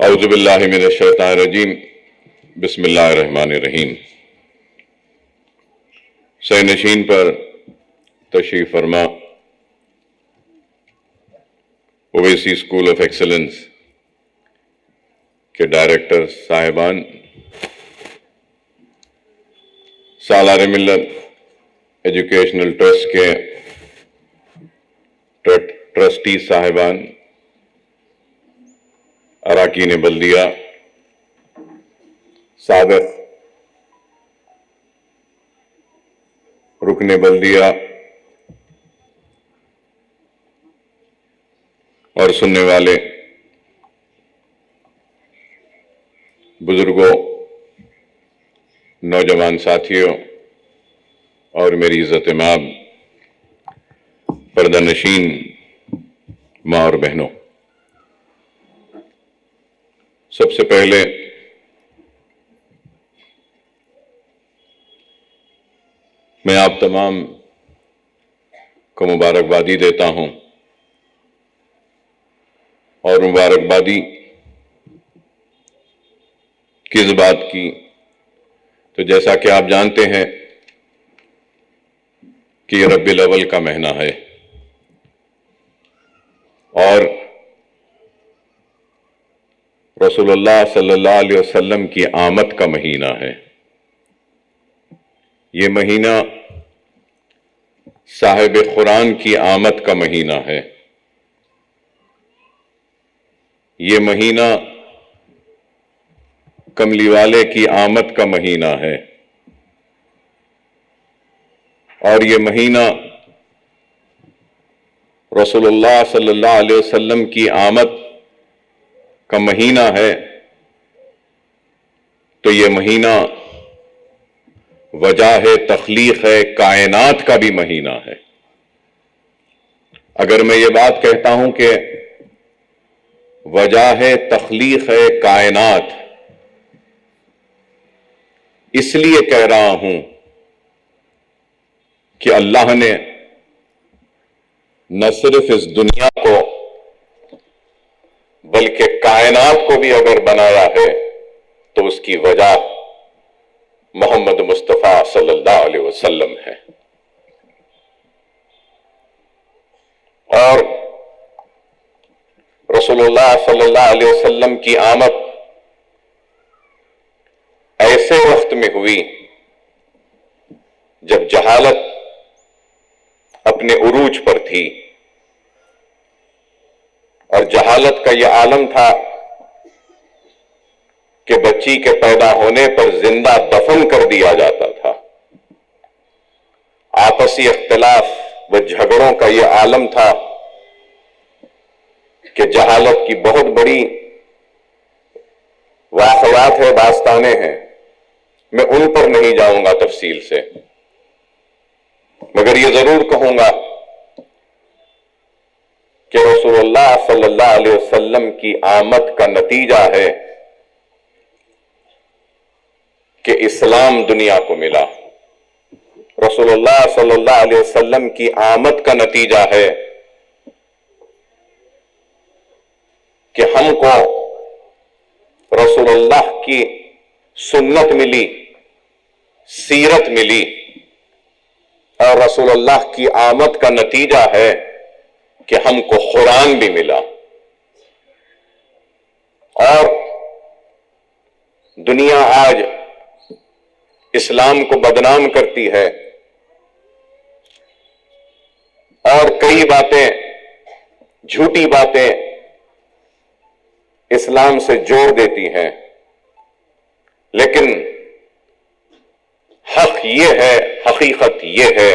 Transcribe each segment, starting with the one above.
اعوذ باللہ من الشیطان الرجیم بسم اللہ الرحمن الرحیم۔ سہ نشین پر تشریف فرما اویسی اسکول آف ایکسلنس کے ڈائریکٹر صاحبان، سالار ملت ایجوکیشنل ٹرسٹ کے ٹرسٹی صاحبان، اراکین بلدیہ، سابق رکن بلدیہ اور سننے والے بزرگوں، نوجوان ساتھیوں اور میری عزت مآب پردہ نشین ماں اور بہنوں، سب سے پہلے میں آپ تمام کو مبارکبادی دیتا ہوں، اور مبارکبادی کس بات کی؟ تو جیسا کہ آپ جانتے ہیں کہ یہ ربیع الاول کا مہینہ ہے اور رسول اللہ صلی اللہ علیہ وسلم کی آمد کا مہینہ ہے۔ یہ مہینہ صاحب قرآن کی آمد کا مہینہ ہے۔ یہ مہینہ کملی والے کی آمد کا مہینہ ہے، اور یہ مہینہ رسول اللہ صلی اللہ علیہ وسلم کی آمد کا مہینہ ہے، تو یہ مہینہ وجہ تخلیق ہے، کائنات کا بھی مہینہ ہے۔ اگر میں یہ بات کہتا ہوں کہ وجہ تخلیق ہے کائنات، اس لیے کہہ رہا ہوں کہ اللہ نے نہ صرف اس دنیا کو بلکہ کائنات کو بھی اگر بنایا ہے تو اس کی وجہ محمد مصطفیٰ صلی اللہ علیہ وسلم ہے۔ اور رسول اللہ صلی اللہ علیہ وسلم کی آمد ایسے وقت میں ہوئی جب جہالت اپنے عروج پر تھی، اور جہالت کا یہ عالم تھا کہ بچی کے پیدا ہونے پر زندہ دفن کر دیا جاتا تھا۔ آپسی اختلاف و جھگڑوں کا یہ عالم تھا کہ جہالت کی بہت بڑی واقعات ہے، داستانیں ہیں، میں ان پر نہیں جاؤں گا تفصیل سے، مگر یہ ضرور کہوں گا کہ رسول اللہ صلی اللہ علیہ وسلم کی آمد کا نتیجہ ہے کہ اسلام دنیا کو ملا۔ رسول اللہ صلی اللہ علیہ وسلم کی آمد کا نتیجہ ہے کہ ہم کو رسول اللہ کی سنت ملی، سیرت ملی، اور رسول اللہ کی آمد کا نتیجہ ہے کہ ہم کو قرآن بھی ملا۔ اور دنیا آج اسلام کو بدنام کرتی ہے اور کئی باتیں، جھوٹی باتیں اسلام سے جوڑ دیتی ہیں، لیکن حق یہ ہے، حقیقت یہ ہے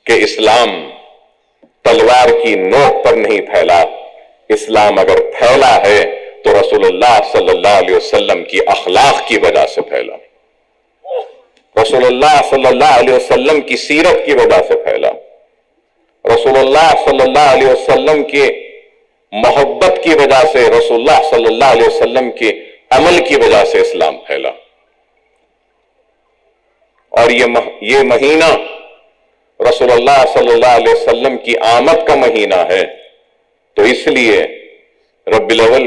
کہ اسلام تلوار کی نوک پر نہیں پھیلا۔ اسلام اگر پھیلا ہے تو رسول اللہ صلی اللہ علیہ وسلم کی اخلاق کی وجہ سے پھیلا، رسول اللہ صلی اللہ علیہ وسلم کی سیرت کی وجہ سے پھیلا، رسول اللہ صلی اللہ علیہ وسلم کی محبت کی وجہ سے، رسول اللہ صلی اللہ علیہ وسلم کے عمل کی وجہ سے اسلام پھیلا۔ اور یہ مہینہ رسول اللہ صلی اللہ علیہ وسلم کی آمد کا مہینہ ہے، تو اس لیے ربیع الاول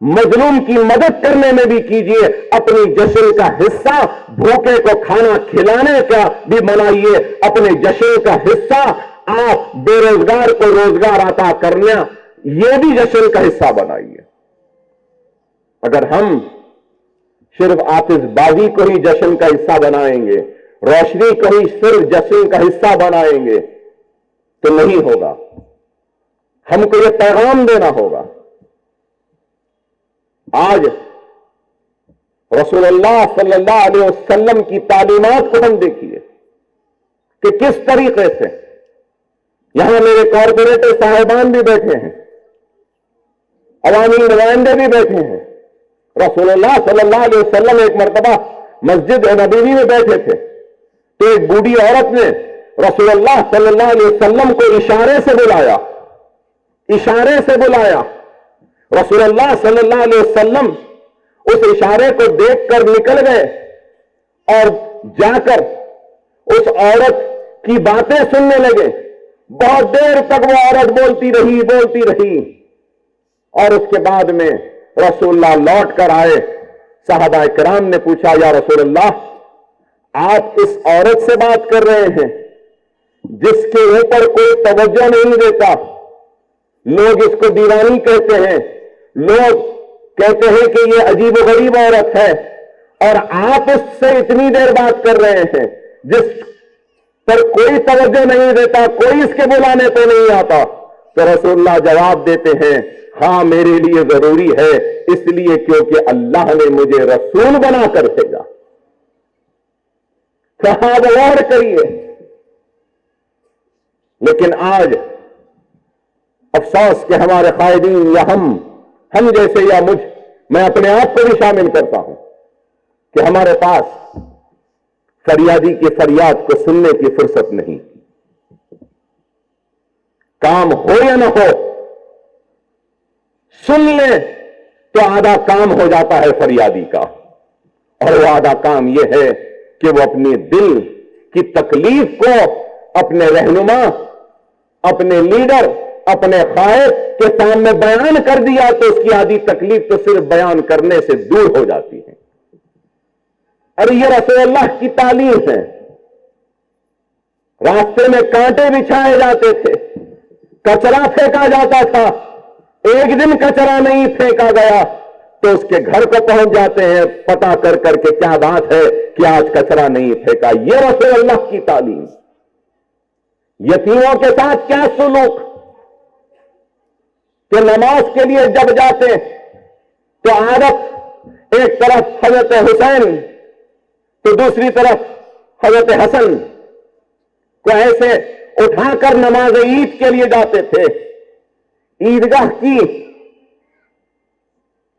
مظلوم کی مدد کرنے میں بھی کیجیے، اپنی جشن کا حصہ بھوکے کو کھانا کھلانے کا بھی بنائیے، اپنے جشن کا حصہ آپ بے روزگار کو روزگار عطا کرنا، یہ بھی جشن کا حصہ بنائیے۔ اگر ہم صرف آتش بازی کو ہی جشن کا حصہ بنائیں گے، روشنی کو ہی صرف جشن کا حصہ بنائیں گے تو نہیں ہوگا۔ ہم کو یہ پیغام دینا ہوگا۔ آج رسول اللہ صلی اللہ علیہ وسلم کی تعلیمات کو ہم دیکھیے کہ کس طریقے سے، یہاں میرے کارپوریٹر صاحبان بھی بیٹھے ہیں، عوامی نمائندے بھی بیٹھے ہیں۔ رسول اللہ صلی اللہ علیہ وسلم ایک مرتبہ مسجد نبوی میں بیٹھے تھے تو ایک بوڑھی عورت نے رسول اللہ صلی اللہ علیہ وسلم کو اشارے سے بلایا، اشارے سے بلایا۔ رسول اللہ صلی اللہ علیہ وسلم اس اشارے کو دیکھ کر نکل گئے اور جا کر اس عورت کی باتیں سننے لگے۔ بہت دیر تک وہ عورت بولتی رہی اور اس کے بعد میں رسول اللہ لوٹ کر آئے۔ صحابہ کرام نے پوچھا، یا رسول اللہ، آپ اس عورت سے بات کر رہے ہیں جس کے اوپر کوئی توجہ نہیں دیتا، لوگ اس کو دیوانی کہتے ہیں، لوگ کہتے ہیں کہ یہ عجیب و غریب عورت ہے، اور آپ اس سے اتنی دیر بات کر رہے ہیں جس پر کوئی توجہ نہیں دیتا، کوئی اس کے بلانے پہ نہیں آتا؟ تو رسول اللہ جواب دیتے ہیں، ہاں میرے لیے ضروری ہے، اس لیے کیونکہ اللہ نے مجھے رسول بنا کر بھیجا۔ کہاں غور کریے۔ لیکن آج افسوس کہ ہمارے قائدین یا ہم جیسے یا میں اپنے آپ کو بھی شامل کرتا ہوں کہ ہمارے پاس فریادی کی فریاد کو سننے کی فرصت نہیں۔ کام ہو یا نہ ہو، سن لیں تو آدھا کام ہو جاتا ہے فریادی کا، اور وہ آدھا کام یہ ہے کہ وہ اپنی دل کی تکلیف کو اپنے رہنما، اپنے لیڈر، اپنے قائد کے سامنے بیان کر دیا تو اس کی آدھی تکلیف تو صرف بیان کرنے سے دور ہو جاتی ہے۔ اور یہ رسول اللہ کی تعلیم ہے۔ راستے میں کانٹے بچھائے جاتے تھے، کچرا پھینکا جاتا تھا، ایک دن کچرا نہیں پھینکا گیا تو اس کے گھر کو پہنچ جاتے ہیں پتا کر کے کیا بات ہے کہ آج کچرا نہیں پھینکا۔ یہ رسول اللہ کی تعلیم۔ یتیموں کے ساتھ کیا سلوک کہ نماز کے لیے جب جاتے تو عادت ایک طرف حضرت حسین تو دوسری طرف حضرت حسن کو ایسے اٹھا کر نماز عید کے لیے جاتے تھے۔ عیدگاہ کی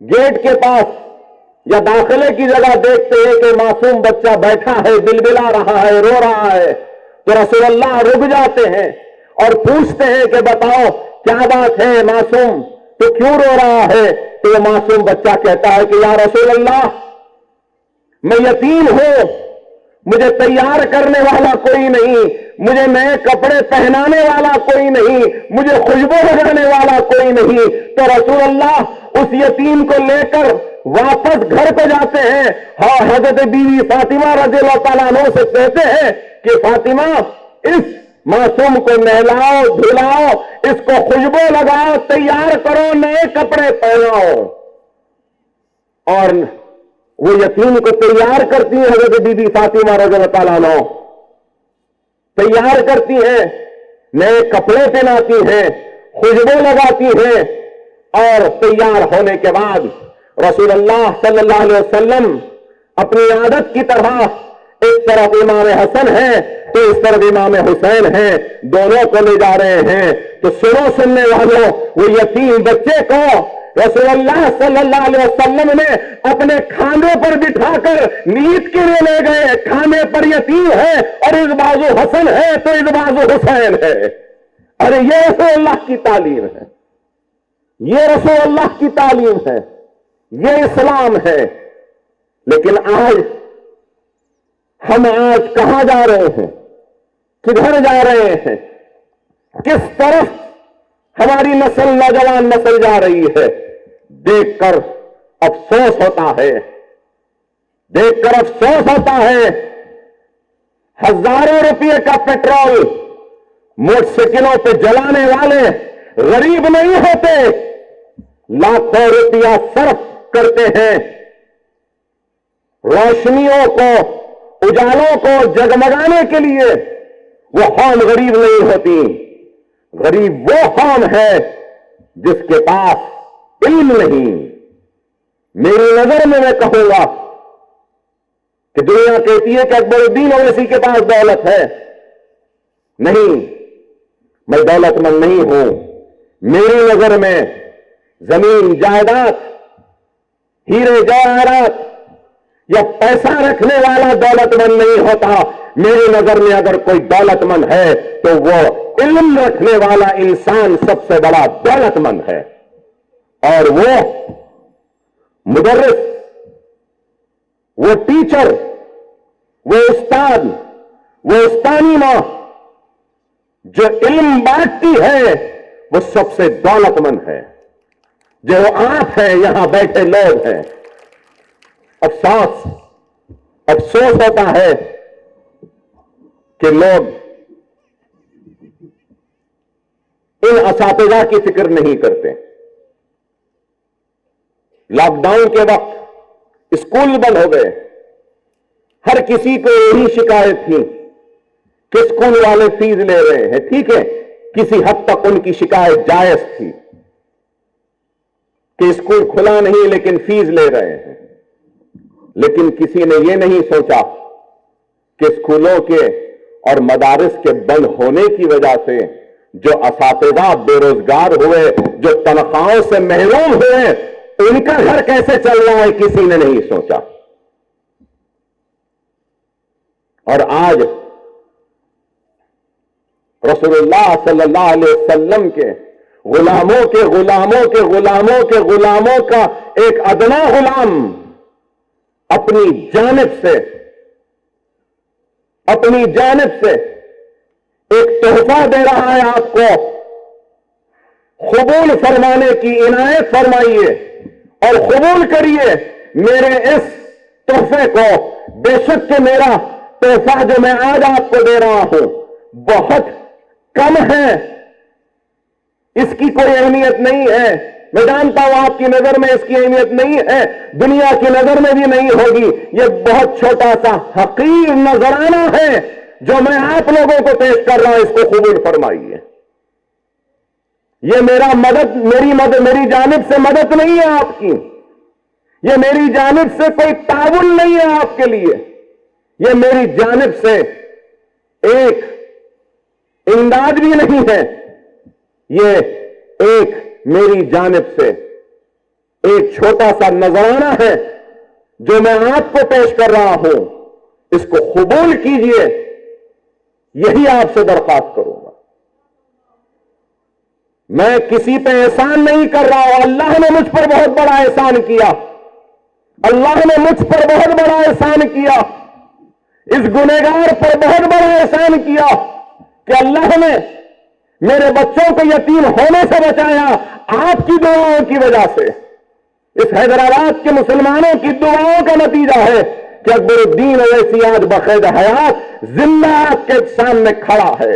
گیٹ کے پاس یا داخلے کی جگہ دیکھتے ہیں کہ معصوم بچہ بیٹھا ہے، بلبلا رہا ہے، رو رہا ہے، تو رسول اللہ رک جاتے ہیں اور پوچھتے ہیں کہ بتاؤ کیا بات ہے معصوم، تو کیوں رو رہا ہے؟ تو وہ معصوم بچہ کہتا ہے کہ یا رسول اللہ، میں یتیم ہوں، مجھے تیار کرنے والا کوئی نہیں، مجھے نئے کپڑے پہنانے والا کوئی نہیں، مجھے خوشبو لگانے والا کوئی نہیں۔ تو رسول اللہ اس یتیم کو لے کر واپس گھر پہ جاتے ہیں۔ ہاں، حضرت بیوی فاطمہ رضی اللہ تعالیٰ عنہ سے کہتے ہیں کہ فاطمہ، اس معصوم کو نہلاؤ، دھلاؤ، اس کو خوشبو لگاؤ، تیار کرو، نئے کپڑے پہناؤ۔ اور وہ یتیم کو تیار کرتی ہیں حضرت بی بی فاطمہ رضی اللہ تعالیٰ عنہ، تیار کرتی ہیں، نئے کپڑے پہناتی ہیں، خوشبو لگاتی ہیں، اور تیار ہونے کے بعد رسول اللہ صلی اللہ علیہ وسلم اپنی عادت کی طرح ایک طرف امام حسن ہے تو اس طرف امام حسین ہے، دونوں کو لے جا رہے ہیں۔ تو سنو سننے والوں، وہ یتیم بچے کو رسول اللہ صلی اللہ علیہ وسلم نے اپنے کھانے پر بٹھا کر نیت کے لیے لے گئے۔ کھانے پر یتیم ہے اور اس بازو حسن ہے تو اس بازو حسین ہے۔ ارے یہ رسول اللہ کی تعلیم ہے، یہ رسول اللہ کی تعلیم ہے، یہ اسلام ہے۔ لیکن ہم آج کہاں جا رہے ہیں؟ کدھر جا رہے ہیں؟ کس طرف ہماری نسل، نوجوان نسل جا رہی ہے؟ دیکھ کر افسوس ہوتا ہے، دیکھ کر افسوس ہوتا ہے۔ ہزاروں روپے کا پیٹرول موٹر سائیکلوں پہ جلانے والے غریب نہیں ہوتے، لاکھوں روپیہ صرف کرتے ہیں روشنیوں کو، اجالوں کو جگمگانے کے لیے۔ وہ قوم غریب نہیں ہوتی، غریب وہ قوم ہے جس کے پاس علم نہیں۔ میری نظر میں کہوں گا کہ دنیا کہتی ہے کہ اکبر الدین اویسی کے پاس دولت ہے، نہیں، میں دولت مند نہیں ہوں۔ میری نظر میں زمین جائیداد، ہیرے جواہرات یا پیسہ رکھنے والا دولت مند نہیں ہوتا۔ میری نظر میں اگر کوئی دولت مند ہے تو وہ علم رکھنے والا انسان سب سے بڑا دولت مند ہے، اور وہ مدرس، وہ ٹیچر، وہ استاد، وہ استانی ماں جو علم بانٹتی ہے وہ سب سے دولت مند ہے۔ جو آپ ہیں، یہاں بیٹھے لوگ ہیں، افسوس ہوتا ہے کہ لوگ ان اساتذہ کی فکر نہیں کرتے۔ لاک ڈاؤن کے وقت اسکول بند ہو گئے، ہر کسی کو یہی شکایت تھی کہ اسکول والے فیس لے رہے ہیں۔ ٹھیک ہے، کسی حد تک ان کی شکایت جائز تھی کہ اسکول کھلا نہیں لیکن فیس لے رہے ہیں، لیکن کسی نے یہ نہیں سوچا کہ اسکولوں کے اور مدارس کے بند ہونے کی وجہ سے جو اساتذہ بے روزگار ہوئے، جو تنخواہوں سے محروم ہوئے، ان کا گھر کیسے چل رہا ہے، کسی نے نہیں سوچا۔ اور آج رسول اللہ صلی اللہ علیہ وسلم کے غلاموں کے غلاموں کے غلاموں کے غلاموں کا ایک ادنا غلام اپنی جانب سے ایک تحفہ دے رہا ہے آپ کو، قبول فرمانے کی عنایت فرمائیے اور قبول کریے میرے اس تحفے کو۔ بے شک کہ میرا تحفہ جو میں آج آپ کو دے رہا ہوں بہت کم ہے، اس کی کوئی اہمیت نہیں ہے، میں جانتا ہوں آپ کی نظر میں اس کی اہمیت نہیں ہے، دنیا کی نظر میں بھی نہیں ہوگی۔ یہ بہت چھوٹا سا حقیر نذرانہ ہے جو میں آپ لوگوں کو پیش کر رہا ہوں، اس کو قبول فرمائیے۔ یہ میری جانب سے مدد نہیں ہے آپ کی، یہ میری جانب سے کوئی تعاون نہیں ہے آپ کے لیے، یہ میری جانب سے ایک امداد بھی نہیں ہے، یہ ایک میری جانب سے ایک چھوٹا سا نذرانہ ہے جو میں آپ کو پیش کر رہا ہوں، اس کو قبول کیجئے، یہی آپ سے درخواست کروں گا۔ میں کسی پہ احسان نہیں کر رہا ہوں، اللہ نے مجھ پر بہت بڑا احسان کیا، اللہ نے مجھ پر بہت بڑا احسان کیا، اس گنہگار پر بہت بڑا احسان کیا کہ اللہ نے میرے بچوں کو یتیم ہونے سے بچایا آپ کی دعاؤں کی وجہ سے۔ اس حیدرآباد کے مسلمانوں کی دعاؤں کا نتیجہ ہے کہ اکبر الدین اویسی آج بقید حیات زندہ آپ کے سامنے کھڑا ہے۔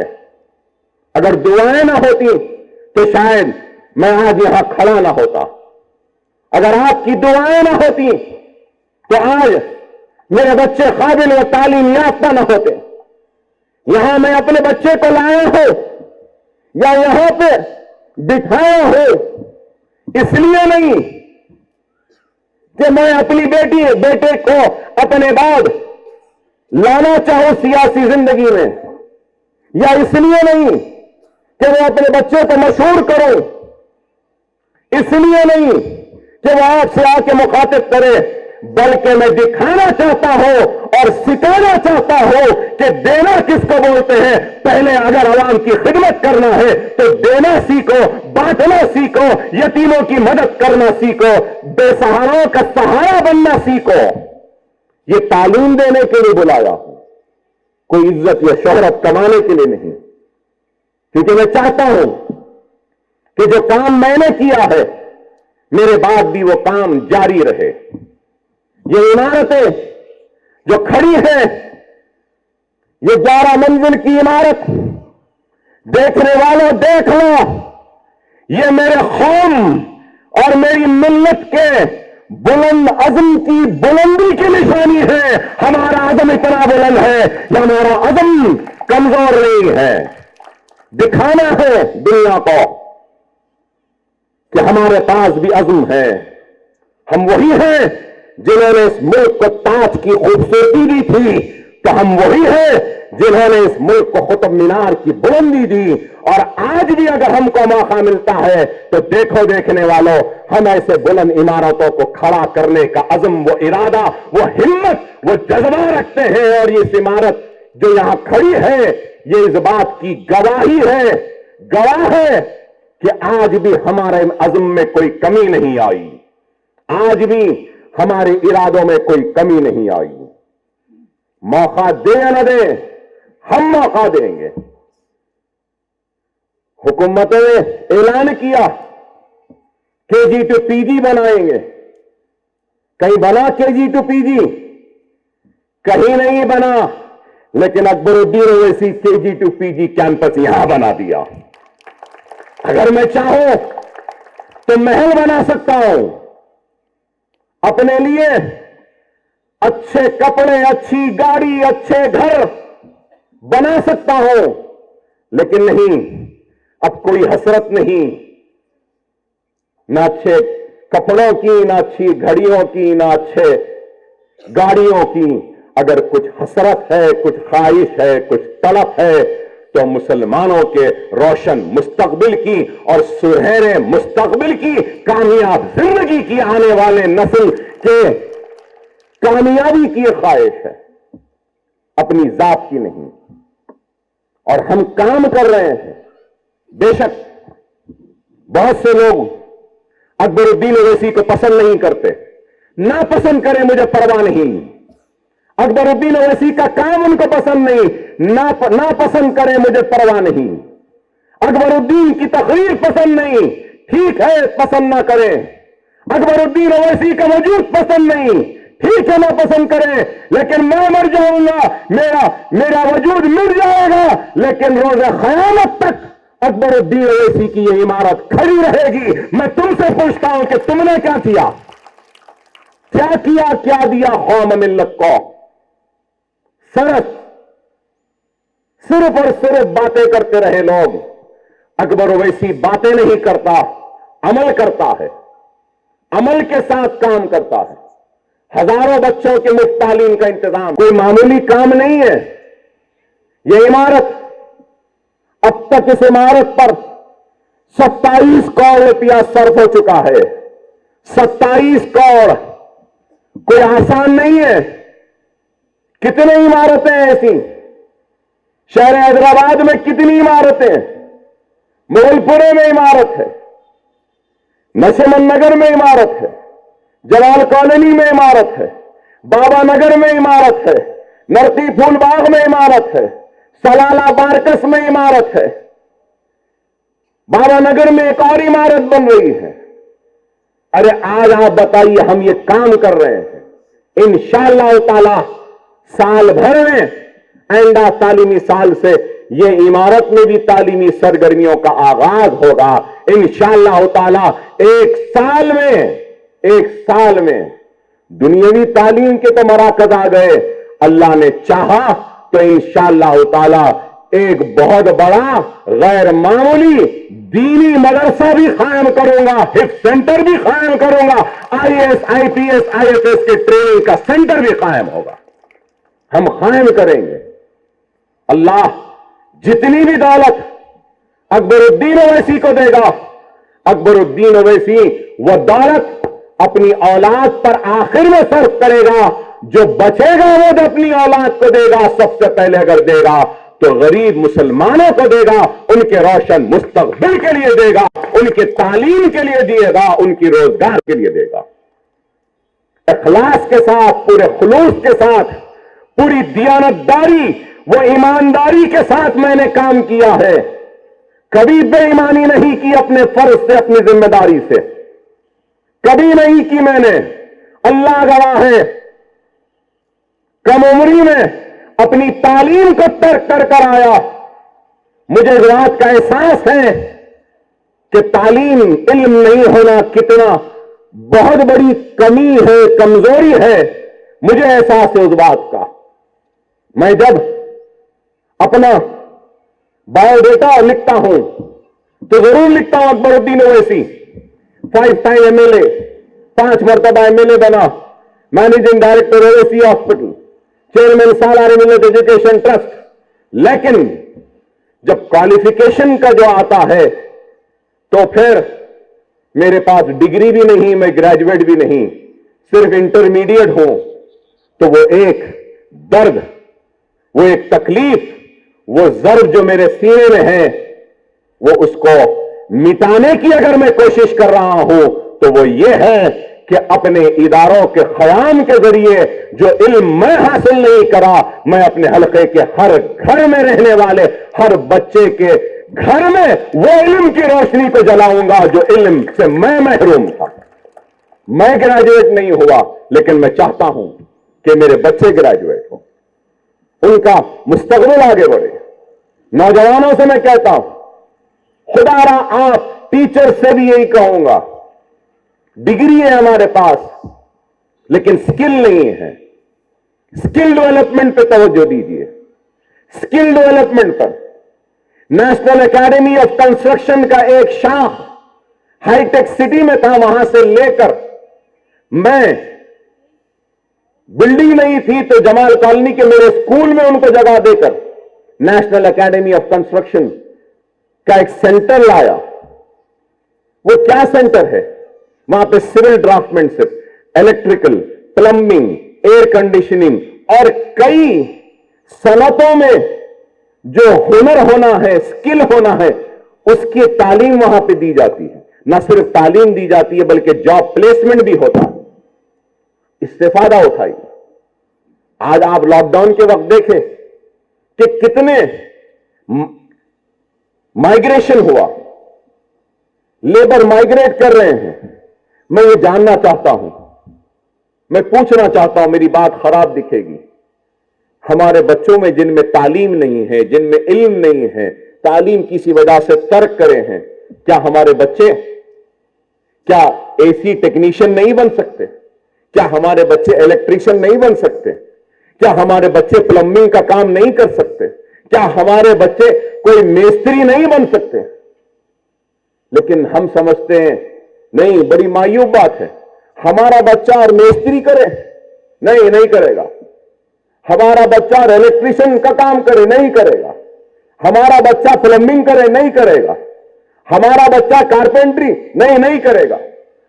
اگر دعائیں نہ ہوتی تو شاید میں آج یہاں کھڑا نہ ہوتا، اگر آپ کی دعائیں نہ ہوتی تو آج میرے بچے قابل و تعلیم یافتہ نہ ہوتے۔ یہاں میں اپنے بچے کو لایا ہوں یا یہاں پہ بٹھایا ہوں اس لیے نہیں کہ میں اپنی بیٹے کو اپنے بعد لانا چاہوں سیاسی زندگی میں، یا اس لیے نہیں کہ میں اپنے بچے کو مشہور کروں، اس لیے نہیں کہ وہ آپ سے آ کے مخاطب کرے، بلکہ میں دکھانا چاہتا ہوں اور سکھانا چاہتا ہوں کہ دینا کس کو بولتے ہیں۔ پہلے اگر عوام کی خدمت کرنا ہے تو دینا سیکھو، بانٹنا سیکھو، یتیموں کی مدد کرنا سیکھو، بے سہاروں کا سہارا بننا سیکھو۔ یہ تعلیم دینے کے لیے بلایا ہوں، کوئی عزت یا شہرت کمانے کے لیے نہیں، کیونکہ میں چاہتا ہوں کہ جو کام میں نے کیا ہے میرے بعد بھی وہ کام جاری رہے. یہ عمارتیں جو کھڑی ہیں، یہ 11 منزل کی عمارت، دیکھنے والوں دیکھ لو، یہ میرے قوم اور میری ملت کے بلند عزم کی بلندی کی نشانی ہے. ہمارا عزم اتنا بلند ہے یا ہمارا عزم کمزور نہیں ہے. دکھانا ہے دنیا کو کہ ہمارے پاس بھی عزم ہے. ہم وہی ہیں جنہوں نے اس ملک کو تاج کی خوبصورتی دی تھی، تو ہم وہی ہیں جنہوں نے اس ملک کو قطب مینار کی بلندی دی. اور آج بھی اگر ہم کو موقع ملتا ہے تو دیکھو دیکھنے والوں، ہم ایسے بلند عمارتوں کو کھڑا کرنے کا عزم، وہ ارادہ، وہ ہمت، وہ جذبہ رکھتے ہیں. اور یہ عمارت جو یہاں کھڑی ہے، یہ اس بات کی گواہی ہے، گواہ ہے کہ آج بھی ہمارے عزم میں کوئی کمی نہیں آئی، آج بھی ہمارے ارادوں میں کوئی کمی نہیں آئی. موقع دیں یا نہ دیں، ہم موقع دیں گے. حکومت نے اعلان کیا KG to PG بنائیں گے. کہیں بنا KG to PG؟ کہیں نہیں بنا. لیکن Akbaruddin Owaisi KG to PG campus یہاں بنا دیا. اگر میں چاہوں تو محل بنا سکتا ہوں، اپنے لیے اچھے کپڑے، اچھی گاڑی، اچھے گھر بنا سکتا ہوں، لیکن نہیں، اب کوئی حسرت نہیں، نہ اچھے کپڑوں کی، نہ اچھی گھڑیوں کی، نہ اچھے گاڑیوں کی. اگر کچھ حسرت ہے، کچھ خواہش ہے، کچھ طلب ہے، تو مسلمانوں کے روشن مستقبل کی اور سنہرے مستقبل کی، کامیاب زندگی کی، آنے والے نسل کے کامیابی کی خواہش ہے، اپنی ذات کی نہیں. اور ہم کام کر رہے ہیں. بے شک بہت سے لوگ اکبر الدین اویسی کو پسند نہیں کرتے، نہ پسند کریں، مجھے پرواہ نہیں. اکبر الدین اویسی کا کام ان کو پسند نہیں، نہ پسند کریں، مجھے پرواہ نہیں. اکبر الدین کی تقریر پسند نہیں، ٹھیک ہے، پسند نہ کریں. اکبر الدین اویسی کا وجود پسند نہیں، ٹھیک ہے، نہ پسند کریں. لیکن میں مر جاؤں گا، میرا وجود مر جائے گا، لیکن روز قیامت تک اکبر الدین اویسی کی یہ عمارت کھڑی رہے گی. میں تم سے پوچھتا ہوں کہ تم نے کیا کیا؟ کیا دیا قوم ملت کو؟ صرف اور صرف باتیں کرتے رہے لوگ. اکبر اویسی باتیں نہیں کرتا، عمل کرتا ہے، عمل کے ساتھ کام کرتا ہے. ہزاروں بچوں کے مفت تعلیم کا انتظام کوئی معمولی کام نہیں ہے. یہ عمارت، اب تک اس عمارت پر 27 کروڑ روپیہ صرف ہو چکا ہے. 27 کروڑ کوئی آسان نہیں ہے. کتنی عمارتیں ہیں ایسی؟ شہر حیدرآباد میں کتنی عمارتیں؟ مغل پورے میں عمارت ہے، نشمن نگر میں عمارت ہے، جلال کالونی میں عمارت ہے، بابا نگر میں عمارت ہے، نرسی پھول باغ میں عمارت ہے، سلالہ بارکس میں عمارت ہے، بابا نگر میں ایک اور عمارت بن رہی ہے. ارے آج آپ بتائیے، ہم یہ کام کر رہے ہیں. انشاءاللہ تعالی سال بھر میں، آئندہ تعلیمی سال سے یہ عمارت میں بھی تعلیمی سرگرمیوں کا آغاز ہوگا. انشاءاللہ تعالی ایک سال میں دنیاوی تعلیم کے تو مراکز آ گئے. اللہ نے چاہا تو انشاءاللہ تعالی ایک بہت بڑا غیر معمولی دینی مدرسہ بھی قائم کروں گا، حفظ سینٹر بھی قائم کروں گا، IAS IPS IFS کے ٹریننگ کا سینٹر بھی قائم ہوگا. ہم قائم کریں گے. اللہ جتنی بھی دولت اکبر الدین اویسی کو دے گا، اکبر الدین اویسی وہ دولت اپنی اولاد پر آخر میں صرف کرے گا. جو بچے گا وہ اپنی اولاد کو دے گا. سب سے پہلے اگر دے گا تو غریب مسلمانوں کو دے گا، ان کے روشن مستقبل کے لیے دے گا، ان کے تعلیم کے لیے دے گا، ان کی روزگار کے لیے دے گا. اخلاص کے ساتھ، پورے خلوص کے ساتھ، پوری دیانتداری وہ ایمانداری کے ساتھ میں نے کام کیا ہے. کبھی بے ایمانی نہیں کی اپنے فرض سے، اپنی ذمہ داری سے. کبھی نہیں کی میں نے، اللہ گواہ ہے، کم عمری میں اپنی تعلیم کو ترک کر کر آیا۔ مجھے اس بات کا احساس ہے کہ تعلیم، علم نہیں ہونا کتنا بہت بڑی کمی ہے، کمزوری ہے۔ مجھے احساس ہے اس بات کا۔ میں جب اپنا بایو ڈیٹا لکھتا ہوں تو ضرور لکھتا ہوں اکبر الدین اویسی 5 ٹائم MLA، 5 مرتبہ MLA بنا، managing director Owaisi hospital, chairman Salar Millat education trust. لیکن جب کوالیفیکیشن کا جو آتا ہے تو پھر میرے پاس ڈگری بھی نہیں، میں گریجویٹ بھی نہیں، صرف انٹرمیڈیٹ ہوں۔ تو وہ ایک درد، وہ ایک تکلیف، وہ ضرب جو میرے سینے میں ہے، وہ اس کو مٹانے کی اگر میں کوشش کر رہا ہوں تو وہ یہ ہے کہ اپنے اداروں کے قیام کے ذریعے جو علم میں حاصل نہیں کرا، میں اپنے حلقے کے ہر گھر میں رہنے والے ہر بچے کے گھر میں وہ علم کی روشنی کو جلاؤں گا جو علم سے میں محروم تھا۔ میں گریجویٹ نہیں ہوا، لیکن میں چاہتا ہوں کہ میرے بچے گریجویٹ ہوں، ان کا مستقبل آگے بڑھے۔ نوجوانوں سے میں کہتا ہوں، خدا را آپ ٹیچر سے بھی یہی کہوں گا، ڈگری ہے ہمارے پاس لیکن سکل نہیں ہے۔ سکل ڈیولپمنٹ پہ توجہ دیجیے، سکل ڈیولپمنٹ پر۔ نیشنل اکیڈمی آف کنسٹرکشن کا ایک شاخ ہائی ٹیک سٹی میں تھا، وہاں سے لے کر میں بلڈنگ نہیں تھی تو جمال کالونی کے میرے اسکول میں ان کو جگہ دے کر نیشنل اکیڈمی آف کنسٹرکشن کا ایک سینٹر لایا۔ وہ کیا سینٹر ہے؟ وہاں پہ سول ڈرافٹ شپ، الیکٹریکل، پلمبنگ، ایئر کنڈیشننگ اور کئی صنعتوں میں جو ہنر ہونا ہے، سکل ہونا ہے، اس کی تعلیم وہاں پہ دی جاتی ہے۔ نہ صرف تعلیم دی جاتی ہے بلکہ جاب پلیسمنٹ بھی ہوتا ہے۔ استفادہ اٹھائیے۔ آج آپ لاک ڈاؤن کے وقت دیکھیں کہ کتنے مائگریشن ہوا، لیبر مائگریٹ کر رہے ہیں۔ میں یہ جاننا چاہتا ہوں، میں پوچھنا چاہتا ہوں، میری بات خراب دکھے گی، ہمارے بچوں میں جن میں تعلیم نہیں ہے، جن میں علم نہیں ہے، تعلیم کسی وجہ سے ترک کرے ہیں، کیا ہمارے بچے کیا اے سی ٹیکنیشین نہیں بن سکتے؟ کیا ہمارے بچے الیکٹریشین نہیں بن سکتے؟ کیا ہمارے بچے پلمبنگ کا کام نہیں کر سکتے؟ کیا ہمارے بچے کوئی میستری نہیں بن سکتے؟ لیکن ہم سمجھتے ہیں نہیں، بڑی مایوب بات ہے، ہمارا بچہ اور میستری کرے، نہیں کرے گا۔ ہمارا بچہ اور الیکٹریشین کا کام کرے، نہیں کرے گا۔ ہمارا بچہ پلمبنگ کرے، نہیں کرے گا۔ ہمارا بچہ کارپینٹری نہیں کرے گا۔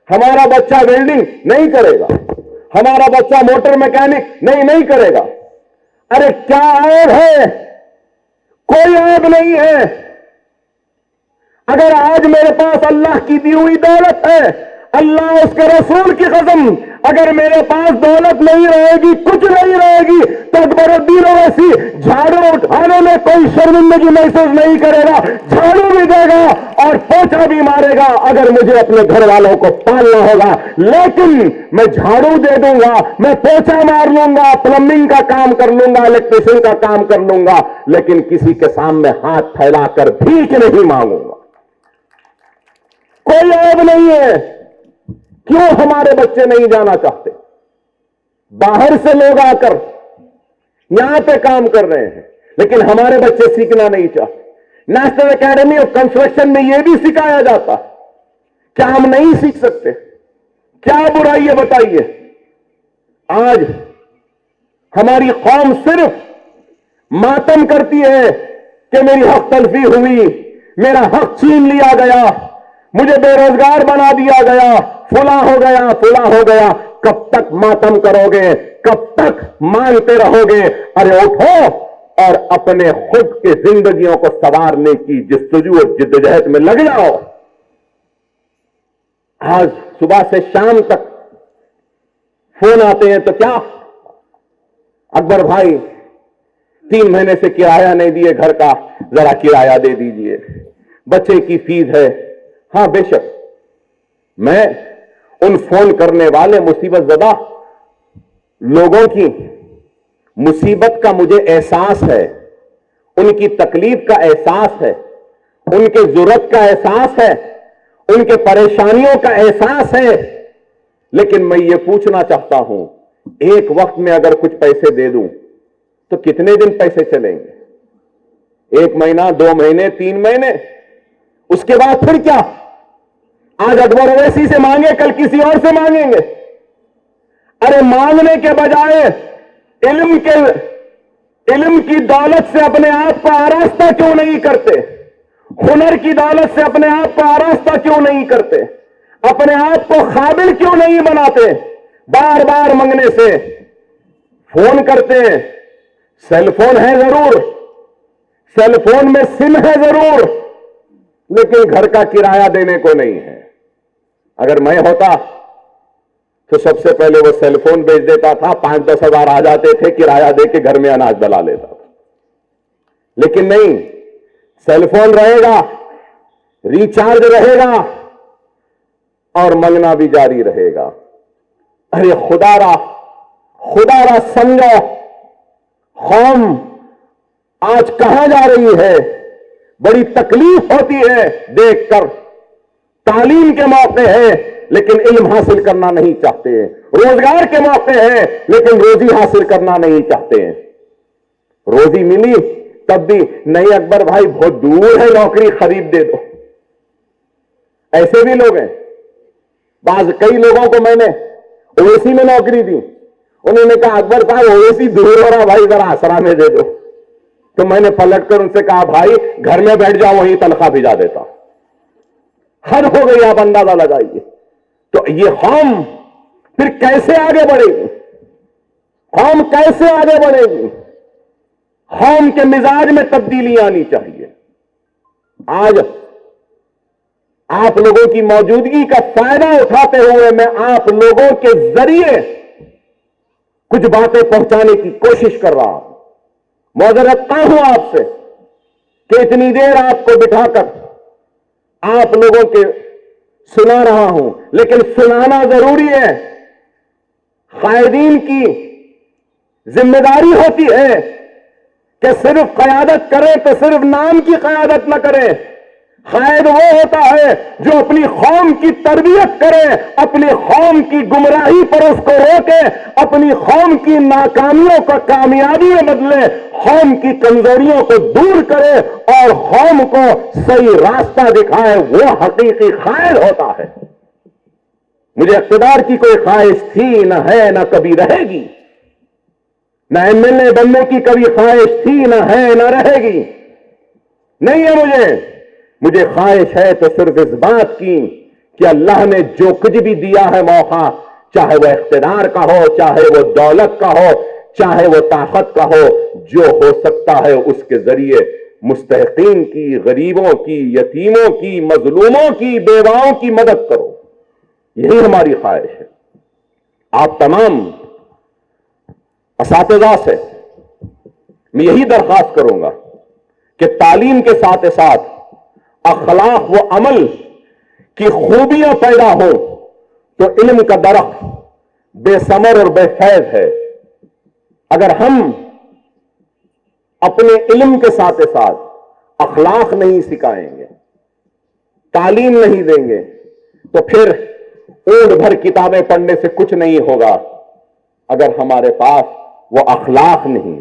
ہمارا بچہ ویلڈنگ نہیں کرے گا۔ ہمارا بچہ موٹر میکینک نہیں کرے گا۔ ارے کیا عیب ہے؟ کوئی عیب نہیں ہے۔ اگر آج میرے پاس اللہ کی دی ہوئی دولت ہے، اللہ اس کے رسول کی قسم، اگر میرے پاس دولت نہیں رہے گی، کچھ نہیں رہے گی، تو اکبر الدین اویسی جھاڑو اٹھانے میں کوئی شرمندگی محسوس نہیں کرے گا، جھاڑو بھی دے گا اور پوچھا بھی مارے گا اگر مجھے اپنے گھر والوں کو پالنا ہوگا۔ لیکن میں جھاڑو دے دوں گا، میں پوچھا مار لوں گا، پلمبنگ کا کام کر لوں گا، الیکٹریشین کا کام کر لوں گا، لیکن کسی کے سامنے ہاتھ پھیلا کر بھیک نہیں مانگوں گا۔ کوئی عیب نہیں ہے۔ کیوں ہمارے بچے نہیں جانا چاہتے؟ باہر سے لوگ آ کر یہاں پہ کام کر رہے ہیں، لیکن ہمارے بچے سیکھنا نہیں چاہتے۔ نیشنل اکیڈمی آف کنسٹرکشن میں یہ بھی سکھایا جاتا، کیا ہم نہیں سیکھ سکتے؟ کیا برائی ہے بتائیے؟ آج ہماری قوم صرف ماتم کرتی ہے کہ میری حق تلفی ہوئی، میرا حق چھین لیا گیا، مجھے بے روزگار بنا دیا گیا، فلاں ہو گیا، فلاں ہو گیا۔ کب تک ماتم کرو گے؟ کب تک مانگتے رہو گے؟ ارے اٹھو اور اپنے خود کے زندگیوں کو سنوارنے کی جستجو اور جدوجہد میں لگ جاؤ۔ آج صبح سے شام تک فون آتے ہیں تو کیا اکبر بھائی 3 مہینے سے کرایہ نہیں دیے گھر کا، ذرا کرایہ دے دیجئے، بچے کی فیس ہے۔ ہاں بے شک، میں ان فون کرنے والے مصیبت زدہ لوگوں کی مصیبت کا مجھے احساس ہے، ان کی تکلیف کا احساس ہے، ان کے ضرورت کا احساس ہے، ان کے پریشانیوں کا احساس ہے، لیکن میں یہ پوچھنا چاہتا ہوں، ایک وقت میں اگر کچھ پیسے دے دوں تو کتنے دن پیسے چلیں گے؟ 1 مہینہ، 2 مہینے، 3 مہینے، اس کے بعد پھر کیا؟ آج اکبر اویسی سے مانگے، کل کسی اور سے مانگیں گے۔ ارے مانگنے کے بجائے علم کی دولت سے اپنے آپ کو آراستہ کیوں نہیں کرتے؟ ہنر کی دولت سے اپنے آپ کو آراستہ کیوں نہیں کرتے؟ اپنے آپ کو قابل کیوں نہیں بناتے؟ بار بار منگنے سے فون کرتے ہیں، سیل فون ہے ضرور، سیل فون میں سم ہے ضرور، لیکن گھر کا کرایہ دینے کو نہیں ہے۔ اگر میں ہوتا تو سب سے پہلے وہ سیل فون بیچ دیتا تھا، 5-10 ہزار آ جاتے تھے، کرایہ دے کے گھر میں اناج ڈلا لیتا تھا۔ لیکن نہیں، سیل فون رہے گا، ریچارج رہے گا، اور منگنا بھی جاری رہے گا۔ ارے خدا را سمجھو، قوم آج کہاں جا رہی ہے؟ بڑی تکلیف ہوتی ہے دیکھ کر۔ تعلیم کے موقع ہے لیکن علم حاصل کرنا نہیں چاہتے ہیں، روزگار کے موقع ہے لیکن روزی حاصل کرنا نہیں چاہتے ہیں۔ روزی ملی تب بھی نہیں، اکبر بھائی بہت دور ہے، نوکری خرید دے دو۔ ایسے بھی لوگ ہیں۔ کئی لوگوں کو میں نے اویسی میں نوکری دی، انہوں نے کہا اکبر صاحب اویسی دور ہو رہا بھائی، ذرا آسرا میں دے دو۔ تو میں نے پلٹ کر ان سے کہا بھائی گھر میں بیٹھ جاؤ، وہیں تنخواہ بھیجا دیتا۔ حد ہو گئی، آپ اندازہ لگائیے۔ تو یہ قوم پھر کیسے آگے بڑھے گی؟ قوم کیسے آگے بڑھے گی؟ قوم کے مزاج میں تبدیلی آنی چاہیے۔ آج آپ لوگوں کی موجودگی کا فائدہ اٹھاتے ہوئے میں آپ لوگوں کے ذریعے کچھ باتیں پہنچانے کی کوشش کر رہا ہوں۔ معذرت خواہ ہوں آپ سے کہ اتنی دیر آپ کو بٹھا کر آپ لوگوں کے سنا رہا ہوں، لیکن سنانا ضروری ہے۔ قائدین کی ذمہ داری ہوتی ہے کہ صرف قیادت کریں تو صرف نام کی قیادت نہ کریں۔ قائد وہ ہوتا ہے جو اپنی قوم کی تربیت کرے، اپنی قوم کی گمراہی پر اس کو روکے، اپنی قوم کی ناکامیوں کو کامیابی میں بدلے، قوم کی کمزوریوں کو دور کرے اور قوم کو صحیح راستہ دکھائے، وہ حقیقی قائد ہوتا ہے۔ مجھے اقتدار کی کوئی خواہش تھی نہ ہے نہ کبھی رہے گی، نہ MLA بننے کی کبھی خواہش تھی نہ ہے نہ رہے گی، نہیں ہے مجھے خواہش ہے تو صرف اس بات کی کہ اللہ نے جو کچھ بھی دیا ہے موقع، چاہے وہ اقتدار کا ہو، چاہے وہ دولت کا ہو، چاہے وہ طاقت کا ہو، جو ہو سکتا ہے اس کے ذریعے مستحقین کی، غریبوں کی، یتیموں کی، مظلوموں کی، بیواؤں کی مدد کرو۔ یہی ہماری خواہش ہے۔ آپ تمام اساتذہ سے میں یہی درخواست کروں گا کہ تعلیم کے ساتھ ساتھ اخلاق و عمل کی خوبیاں پیدا ہو تو علم کا درخت بے ثمر اور بے فیض ہے۔ اگر ہم اپنے علم کے ساتھ اخلاق نہیں سکھائیں گے، تعلیم نہیں دیں گے، تو پھر اونٹ بھر کتابیں پڑھنے سے کچھ نہیں ہوگا اگر ہمارے پاس وہ اخلاق نہیں۔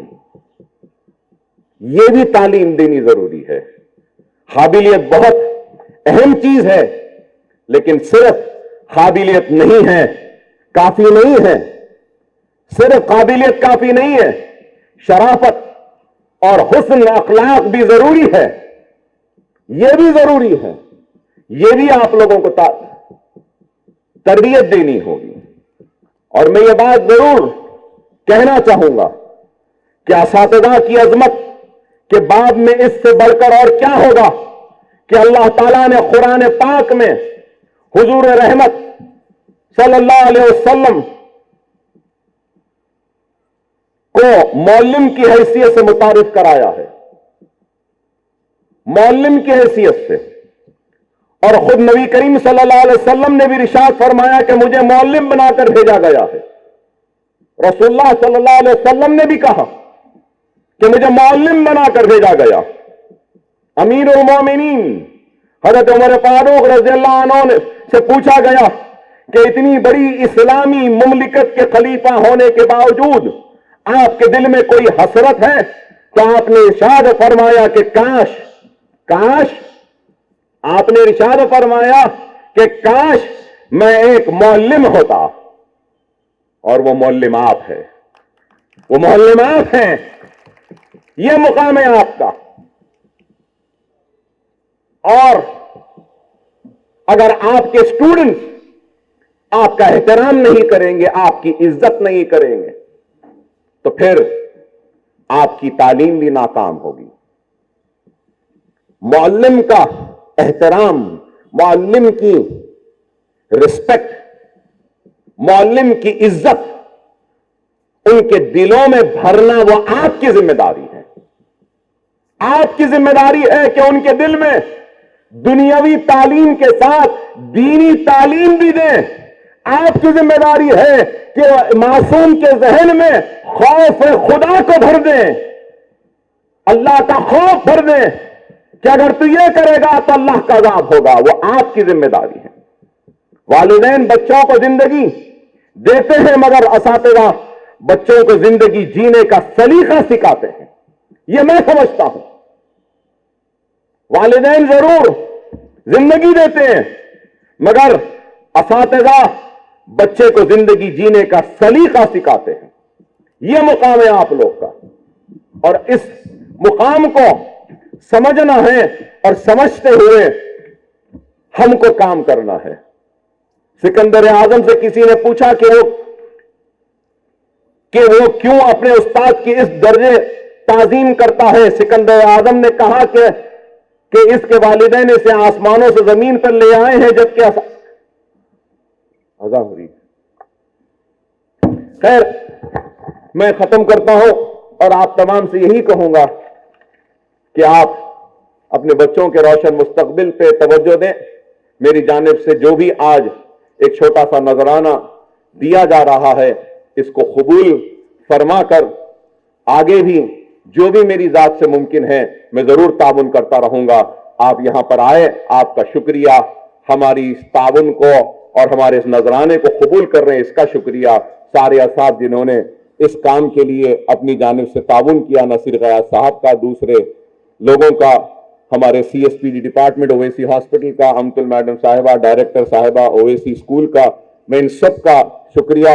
یہ بھی تعلیم دینی ضروری ہے۔ قابلیت بہت اہم چیز ہے، لیکن صرف قابلیت نہیں ہے، کافی نہیں ہے۔ صرف قابلیت کافی نہیں ہے، شرافت اور حسن اخلاق بھی ضروری ہے۔ یہ بھی ضروری ہے، یہ بھی آپ لوگوں کو تربیت دینی ہوگی۔ اور میں یہ بات ضرور کہنا چاہوں گا کہ اساتذہ کی عظمت کے بعد میں اس سے بڑھ کر اور کیا ہوگا کہ اللہ تعالیٰ نے قرآن پاک میں حضور رحمت صلی اللہ علیہ وسلم کو معلم کی حیثیت سے متعارف کرایا ہے، معلم کی حیثیت سے، اور خود نبی کریم صلی اللہ علیہ وسلم نے بھی ارشاد فرمایا کہ مجھے معلم بنا کر بھیجا گیا ہے. رسول اللہ صلی اللہ علیہ وسلم نے بھی کہا کہ مجھے معلم بنا کر بھیجا گیا. امیر المومنین حضرت عمر فاروق رضی اللہ عنہ سے پوچھا گیا کہ اتنی بڑی اسلامی مملکت کے خلیفہ ہونے کے باوجود آپ کے دل میں کوئی حسرت ہے؟ تو آپ نے ارشاد فرمایا کہ کاش آپ نے ارشاد فرمایا کہ کاش میں ایک معلم ہوتا. اور وہ معلم آپ ہے، وہ معلم آپ ہیں. یہ مقام ہے آپ کا. اور اگر آپ کے اسٹوڈنٹس آپ کا احترام نہیں کریں گے، آپ کی عزت نہیں کریں گے، تو پھر آپ کی تعلیم بھی ناکام ہوگی. معلم کا احترام، معلم کی رسپیکٹ، معلم کی عزت ان کے دلوں میں بھرنا وہ آپ کی ذمہ داری ہے. آپ کی ذمہ داری ہے کہ ان کے دل میں دنیاوی تعلیم کے ساتھ دینی تعلیم بھی دیں. آپ کی ذمہ داری ہے کہ معصوم کے ذہن میں خوف خدا کو بھر دیں، اللہ کا خوف بھر دیں کہ اگر تو یہ کرے گا تو اللہ کا عذاب ہوگا. وہ آپ کی ذمہ داری ہے. والدین بچوں کو زندگی دیتے ہیں مگر اساتذہ بچوں کو زندگی جینے کا سلیقہ سکھاتے ہیں. یہ میں سمجھتا ہوں. والدین ضرور زندگی دیتے ہیں مگر اساتذہ بچے کو زندگی جینے کا سلیقہ سکھاتے ہیں. یہ مقام ہے آپ لوگ کا، اور اس مقام کو سمجھنا ہے اور سمجھتے ہوئے ہم کو کام کرنا ہے. سکندر اعظم سے کسی نے پوچھا کہ وہ کیوں اپنے استاد کی اس درجے تعظیم کرتا ہے. سکندر اعظم نے کہا کہ اس کے والدین اسے آسمانوں سے زمین پر لے آئے ہیں جبکہ ہو رہی. خیر، میں ختم کرتا ہوں اور آپ تمام سے یہی کہوں گا کہ آپ اپنے بچوں کے روشن مستقبل پہ توجہ دیں. میری جانب سے جو بھی آج ایک چھوٹا سا نذرانہ دیا جا رہا ہے اس کو قبول فرما کر آگے بھی جو بھی میری ذات سے ممکن ہے میں ضرور تعاون کرتا رہوں گا. آپ یہاں پر آئے، آپ کا شکریہ. ہماری اس تعاون کو اور ہمارے اس نذرانے کو قبول کر رہے ہیں، اس کا شکریہ. سارے اساتذہ جنہوں نے اس کام کے لیے اپنی جانب سے تعاون کیا، نصیر غیاث صاحب کا، دوسرے لوگوں کا، ہمارے C S P D department Owaisi hospital کا، امتل میڈم صاحبہ، ڈائریکٹر صاحبہ اویسی اسکول کا، میں ان سب کا شکریہ